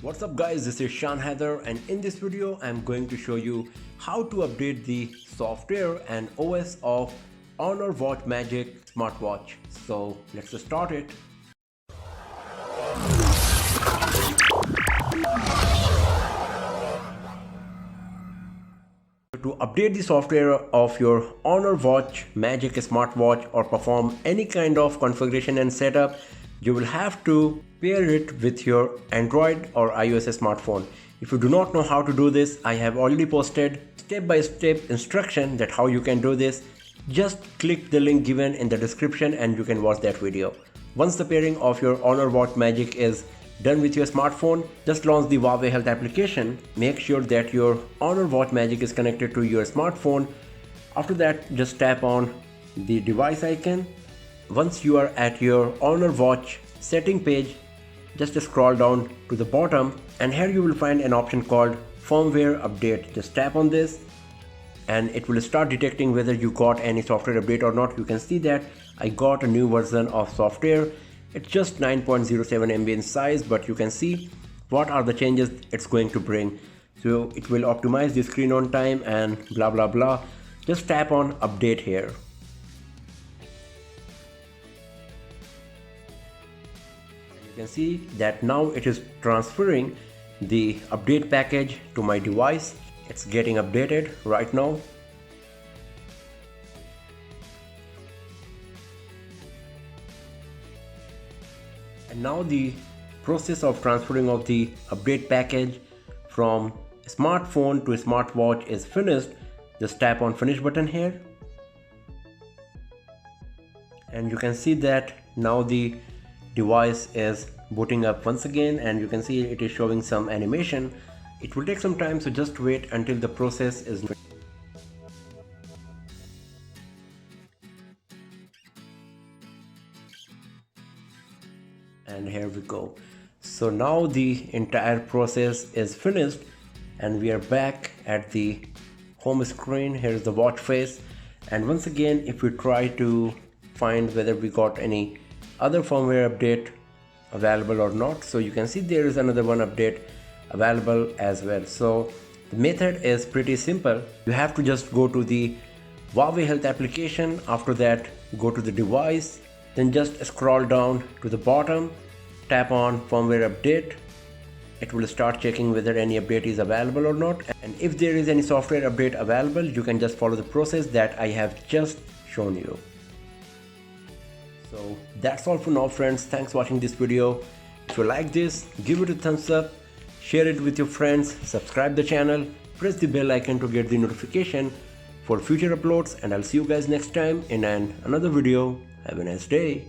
What's up guys, this is Shan Heather, and in this video I'm going to show you how to update the software and OS of Honor Watch Magic smartwatch. So let's start it. To update the software of your Honor Watch Magic smartwatch or perform any kind of configuration and setup, you will have to pair it with your Android or iOS smartphone. If you do not know how to do this, I have already posted step-by-step instruction that how you can do this. Just click the link given in the description and you can watch that video. Once the pairing of your Honor Watch Magic is done with your smartphone, just launch the Huawei Health application. Make sure that your Honor Watch Magic is connected to your smartphone. After that, just tap on the device icon. Once you are at your Honor Watch setting page, just scroll down to the bottom and here you will find an option called firmware update. Just tap on this and it will start detecting whether you got any software update or not. You can see that I got a new version of software. It's just 9.07 MB in size, but you can see what are the changes it's going to bring. So it will optimize the screen on time and blah blah blah. Just tap on update here. You can see that now it is transferring the update package to my device. It's getting updated right now. And now the process of transferring of the update package from smartphone to smartwatch is finished. Just tap on finish button here. And you can see that now the device is booting up once again, and you can see it is showing some animation. It will take some time, so just wait until the process is finished. And here we go. So now the entire process is finished and we are back at the home screen. Here's the watch face, and once again if we try to find whether we got any other firmware update available or not, so you can see there is another one update available as well. So the method is pretty simple. You have to just go to the Huawei Health application. After that, go to the device, then just scroll down to the bottom, tap on firmware update. It will start checking whether any update is available or not, and if there is any software update available, you can just follow the process that I have just shown you. So that's all for now friends. Thanks for watching this video. If you like this, give it a thumbs up, share it with your friends, subscribe the channel, press the bell icon to get the notification for future uploads, and I'll see you guys next time in another video. Have a nice day.